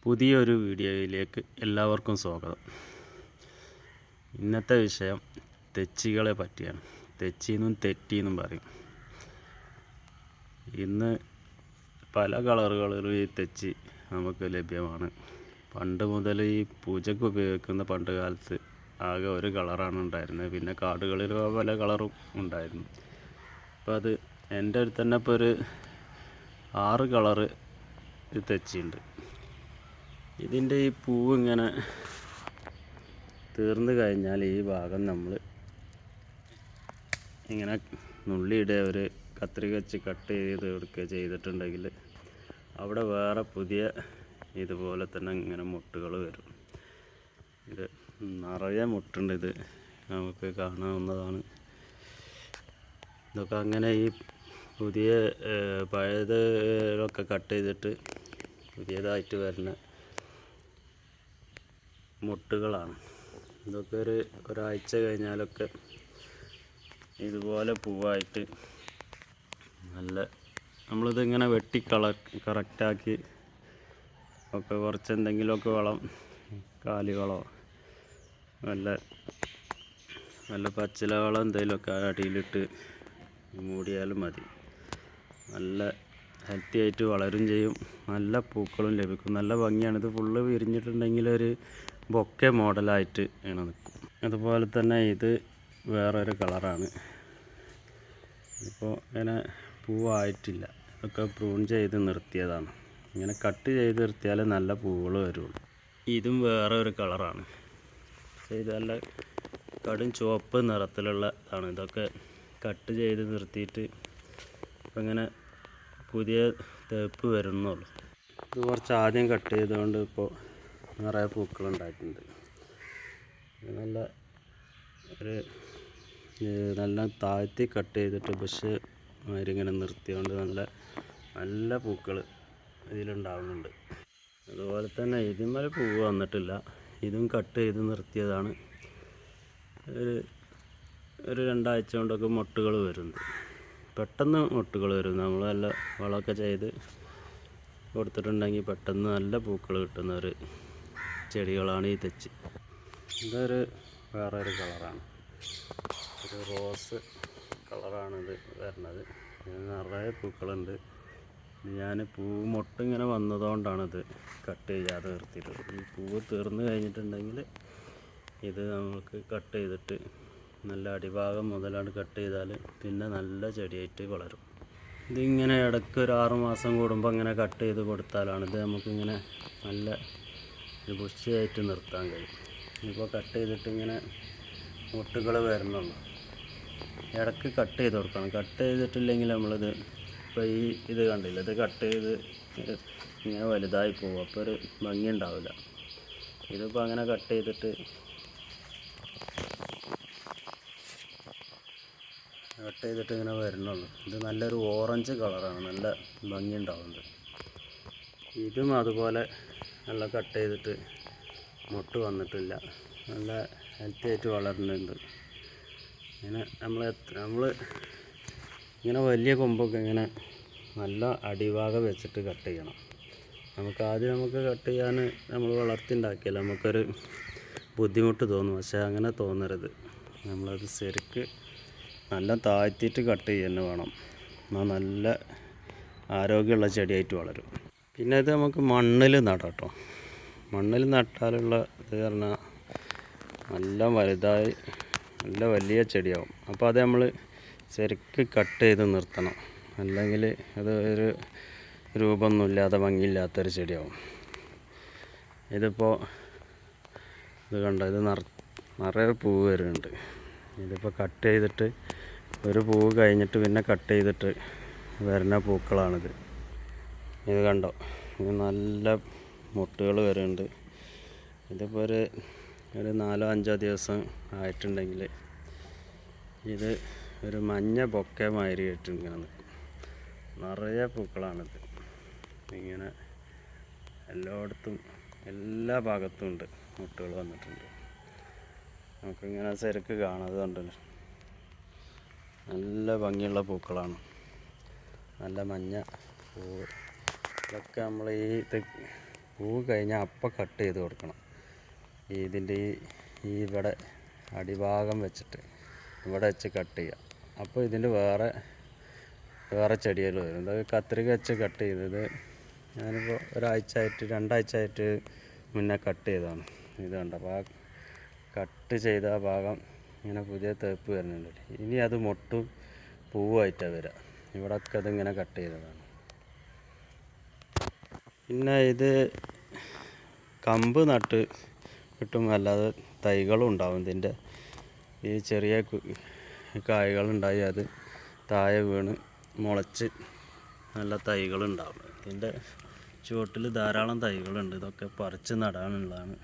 പുതിയൊരു വീഡിയോയിലേക്ക് എല്ലാവർക്കും സ്വാഗതം. ഇന്നത്തെ വിഷയം തെച്ചികളെ പറ്റിയാണ്. തെച്ചിന്നും തെറ്റിന്നും പറയും. ഇന്ന് പല കളറുകളിലും ഈ തെച്ചി നമുക്ക് ലഭ്യമാണ്. പണ്ട് മുതൽ ഈ പൂജയ്ക്ക് ഉപയോഗിക്കുന്ന പണ്ട് കാലത്ത് ആകെ ഒരു കളറാണ് ഉണ്ടായിരുന്നത്. പിന്നെ കാടുകളിൽ പല കളറും ഉണ്ടായിരുന്നു. അപ്പോൾ അത് എൻ്റെ അടുത്ത് തന്നെ ഇപ്പോൾ ഒരു 6 കളറ് തെച്ചിയുണ്ട്. ഇതിൻ്റെ ഈ പൂവ് ഇങ്ങനെ തീർന്നു കഴിഞ്ഞാൽ ഈ ഭാഗം നമ്മൾ ഇങ്ങനെ നുള്ളിയിടുക, ഒരു കത്രിക വെച്ച് കട്ട് ചെയ്ത് കൊടുക്കുക ചെയ്തിട്ടുണ്ടെങ്കിൽ അവിടെ വേറെ പുതിയ ഇതുപോലെ തന്നെ ഇങ്ങനെ മുട്ടുകൾ വരും. ഇത് നിറയെ മുട്ടുണ്ട്. ഇത് നമുക്ക് കാണാവുന്നതാണ്. ഇതൊക്കെ അങ്ങനെ ഈ പുതിയ പഴയതൊക്കെ കട്ട് ചെയ്തിട്ട് പുതിയതായിട്ട് വരുന്ന മുട്ടുകളാണ്. ഇതൊക്കെ ഒരാഴ്ച കഴിഞ്ഞാലൊക്കെ ഇതുപോലെ പൂവായിട്ട് നല്ല നമ്മളിതിങ്ങനെ വെട്ടി കറക്റ്റാക്കി ഒക്കെ കുറച്ച് എന്തെങ്കിലുമൊക്കെ വളം, കാലിവളമോ നല്ല പച്ചില വളം എന്തെങ്കിലുമൊക്കെ അടിയിലിട്ട് മൂടിയാലും മതി. നല്ല ഹെൽത്തി ആയിട്ട് വളരും ചെയ്യും. നല്ല പൂക്കളും ലഭിക്കും. നല്ല ഭംഗിയാണ്. ഇത് ഫുള്ള് വിരിഞ്ഞിട്ടുണ്ടെങ്കിൽ ഒരു ബൊക്കെ മോഡലായിട്ട് ആണ് നിൽക്കും. അതുപോലെ തന്നെ ഇത് വേറൊരു കളറാണ്. ഇപ്പോൾ ഇങ്ങനെ പൂവായിട്ടില്ല. ഇതൊക്കെ പ്രൂൺ ചെയ്ത് നിർത്തിയതാണ്. ഇങ്ങനെ കട്ട് ചെയ്ത് നിർത്തിയാൽ നല്ല പൂവുകൾ വരുള്ളൂ. ഇതും വേറെ ഒരു കളറാണ്. ഇത് നല്ല കടും ചുവപ്പ് നിറത്തിലുള്ളതാണ്. ഇതൊക്കെ കട്ട് ചെയ്ത് നിർത്തിയിട്ട് ഇപ്പം ഇങ്ങനെ പുതിയ തേപ്പ് വരുന്നുള്ളൂ. ഇത് കുറച്ച് ആദ്യം കട്ട് ചെയ്തുകൊണ്ട് ഇപ്പോൾ നിറയെ പൂക്കളുണ്ടായിട്ടുണ്ട്. നല്ല താഴ്ത്തി കട്ട് ചെയ്തിട്ട് ബുഷ് മാതിരി ഇങ്ങനെ നിർത്തിയോണ്ട് നല്ല പൂക്കൾ ഇതിലുണ്ടാവുന്നുണ്ട്. അതുപോലെ തന്നെ ഇതിന്മേൽ പൂവ് വന്നിട്ടില്ല. ഇതും കട്ട് ചെയ്ത് നിർത്തിയതാണ്. ഒരു 2 ആഴ്ച കൊണ്ടൊക്കെ മൊട്ടുകൾ വരുന്നുണ്ട്. പെട്ടെന്ന് മൊട്ടുകൾ വരും. നമ്മൾ നല്ല വളമൊക്കെ ചെയ്ത് കൊടുത്തിട്ടുണ്ടെങ്കിൽ പെട്ടെന്ന് നല്ല പൂക്കൾ കിട്ടുന്ന ഒരു ചെടികളാണ് ഈ തെച്ചി. ഇതൊരു വേറൊരു കളറാണ്. ഒരു റോസ് കളറാണിത് വരുന്നത്. നിറയെ പൂക്കളുണ്ട്. ഞാൻ മൊട്ടിങ്ങനെ വന്നതുകൊണ്ടാണിത് കട്ട് ചെയ്യാതെ നിർത്തിയിട്ടുള്ളത്. ഈ പൂവ് തീർന്നു കഴിഞ്ഞിട്ടുണ്ടെങ്കിൽ ഇത് നമുക്ക് കട്ട് ചെയ്തിട്ട് നല്ല അടിഭാഗം മുതലാണ് കട്ട് ചെയ്താൽ പിന്നെ നല്ല ചെടിയായിട്ട് വളരും. ഇതിങ്ങനെ ഇടയ്ക്ക് ഒരു 6 മാസം കൂടുമ്പോൾ ഇങ്ങനെ കട്ട് ചെയ്ത് കൊടുത്താലാണ് ഇത് നമുക്കിങ്ങനെ നല്ല ബുഷിയായിട്ട് നിർത്താൻ കഴിയും. ഇപ്പോൾ കട്ട് ചെയ്തിട്ട് ഇങ്ങനെ മുട്ടുകൾ വരുന്നുള്ളൂ. ഇടയ്ക്ക് കട്ട് ചെയ്ത് കൊടുക്കണം. കട്ട് ചെയ്തിട്ടില്ലെങ്കിൽ നമ്മളിത് ഇപ്പോൾ ഇത് കണ്ടില്ല, ഇത് കട്ട് ചെയ്ത് ഇങ്ങനെ വലുതായി പോകും. അപ്പോൾ ഒരു ഭംഗി ഉണ്ടാവില്ല. ഇതിപ്പോൾ അങ്ങനെ കട്ട് ചെയ്തിട്ട് ഇങ്ങനെ വരുന്നുള്ളൂ. ഇത് നല്ലൊരു ഓറഞ്ച് കളറാണ്. നല്ല ഭംഗി ഉണ്ടാവുന്നത്. ഇതും അതുപോലെ നല്ല കട്ട് ചെയ്തിട്ട് മുട്ട് വന്നിട്ടില്ല. നല്ല ഹെൽത്തി ആയിട്ട് വളരുന്നുണ്ട്. ഇങ്ങനെ നമ്മൾ ഇങ്ങനെ വലിയ കൊമ്പൊക്കെ ഇങ്ങനെ നല്ല അടിഭാഗം വെച്ചിട്ട് കട്ട് ചെയ്യണം. നമുക്ക് കട്ട് ചെയ്യാൻ നമ്മൾ വളർത്തിണ്ടാക്കിയാൽ നമുക്കൊരു ബുദ്ധിമുട്ട് തോന്നും. പക്ഷേ അങ്ങനെ തോന്നരുത്. നമ്മളത് ശരിക്ക് നല്ല താഴ്ത്തിയിട്ട് കട്ട് ചെയ്യുക വേണം. എന്നാൽ നല്ല ആരോഗ്യമുള്ള ചെടിയായിട്ട് വളരും. പിന്നെ ഇത് നമുക്ക് മണ്ണിൽ നടാം കേട്ടോ. മണ്ണിൽ നട്ടാലുള്ള ഇത് പറഞ്ഞാൽ നല്ല വലുതായി നല്ല വലിയ ചെടിയാവും. അപ്പോൾ അത് നമ്മൾ ശരിക്ക് കട്ട് ചെയ്ത് നിർത്തണം. അല്ലെങ്കിൽ അത് ഒരു രൂപമൊന്നുമില്ലാതെ ഭംഗിയില്ലാത്തൊരു ചെടിയാവും. ഇതിപ്പോൾ ഇത് കണ്ടോ, ഇത് നിറയെ പൂവ് വരുന്നുണ്ട്. ഇതിപ്പോൾ കട്ട് ചെയ്തിട്ട് ഒരു പൂവ് കഴിഞ്ഞിട്ട് പിന്നെ കട്ട് ചെയ്തിട്ട് വരുന്ന പൂക്കളാണിത്. ഇത് കണ്ടോ, ഇത് നല്ല മുട്ടുകൾ വരുന്നുണ്ട്. ഇതിപ്പോൾ ഒരു 4-5 ദിവസം ആയിട്ടുണ്ടെങ്കിൽ ഇത് ഒരു മഞ്ഞ ബൊക്കെ മാതിരി ആയിട്ട് ഇങ്ങനെ നിൽക്കും. നിറയെ പൂക്കളാണിത്. ഇങ്ങനെ എല്ലായിടത്തും എല്ലാ ഭാഗത്തും ഉണ്ട്, മുട്ടുകൾ വന്നിട്ടുണ്ട്. നമുക്കിങ്ങനെ ശരിക്ക് കാണാം. അത് കണ്ടല്ലോ, നല്ല ഭംഗിയുള്ള പൂക്കളാണ്. നല്ല മഞ്ഞ പൂവ്. ഇതൊക്കെ നമ്മൾ ഈ പൂ കഴിഞ്ഞാൽ അപ്പം കട്ട് ചെയ്ത് കൊടുക്കണം. ഇതിൻ്റെ ഈ ഇവിടെ അടിഭാഗം വെച്ചിട്ട് ഇവിടെ വെച്ച് കട്ട് ചെയ്യുക. അപ്പോൾ ഇതിൻ്റെ വേറെ ചെടികൾ വരും. ഇത് കത്രിക വെച്ച് കട്ട് ചെയ്തത് ഞാനിപ്പോൾ രണ്ടാഴ്ച ആയിട്ട് മുന്നേ കട്ട് ചെയ്തതാണ്. ഇത് കണ്ടോ, അപ്പോൾ ആ കട്ട് ചെയ്ത ആ ഭാഗം ഇങ്ങനെ പുതിയ തേപ്പ് വരുന്നുണ്ട്. ഇനി അത് മൊട്ടും പൂവായിട്ടാണ് വരിക. ഇവിടെയൊക്കെ അതിങ്ങനെ കട്ട് ചെയ്തതാണ്. പിന്നെ ഇത് കമ്പ് നട്ട് കിട്ടും, അല്ലാതെ തൈകളും ഉണ്ടാവും. ഇതിൻ്റെ ഈ ചെറിയ കായകളുണ്ടായി അത് താഴെ വീണ് മുളച്ച് നല്ല തൈകളുണ്ടാവും. ഇതിൻ്റെ ചുവട്ടിൽ ധാരാളം തൈകളുണ്ട്. ഇതൊക്കെ പറിച്ച് നടാനുള്ളതാണ്.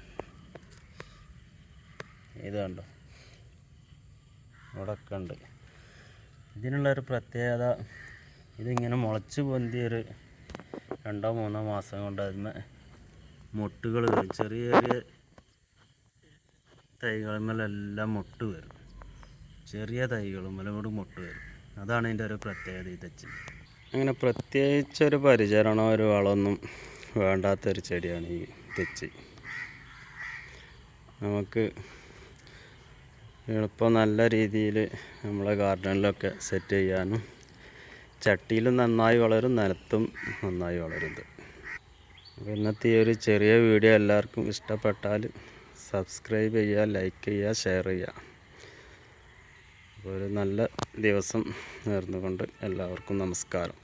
ഇത് കണ്ടോ, ഇവിടെയൊക്കെ ഉണ്ട്. ഇതിനുള്ളൊരു പ്രത്യേകത, ഇതിങ്ങനെ മുളച്ച് പൊന്തിയൊരു 2-3 മാസം കൊണ്ട് അതിന്മേ മൊട്ടുകൾ വരും. ചെറിയ ചെറിയ തൈകളുമെല്ലാം മൊട്ട് വരും. ചെറിയ തൈകളുമെല്ലാം കൂടി മൊട്ട് വരും. അതാണ് ഇതിൻ്റെ ഒരു പ്രത്യേകത. ഈ തെച്ചി അങ്ങനെ പ്രത്യേകിച്ചൊരു പരിചരണമോ ഒരു വളമൊന്നും വേണ്ടാത്തൊരു ചെടിയാണ് ഈ തെച്ചി. നമുക്ക് എളുപ്പം നല്ല രീതിയിൽ നമ്മളെ ഗാർഡനിലൊക്കെ സെറ്റ് ചെയ്യാനും, ചട്ടിയിലും നന്നായി വളരും, നിലത്തും നന്നായി വളരും. അപ്പോൾ ഇന്നത്തെ ഈ ഒരു ചെറിയ വീഡിയോ എല്ലാവർക്കും ഇഷ്ടപ്പെട്ടാൽ സബ്സ്ക്രൈബ് ചെയ്യുക, ലൈക്ക് ചെയ്യുക, ഷെയർ ചെയ്യുക. അപ്പോൾ ഒരു നല്ല ദിവസം നേർന്നുകൊണ്ട് എല്ലാവർക്കും നമസ്കാരം.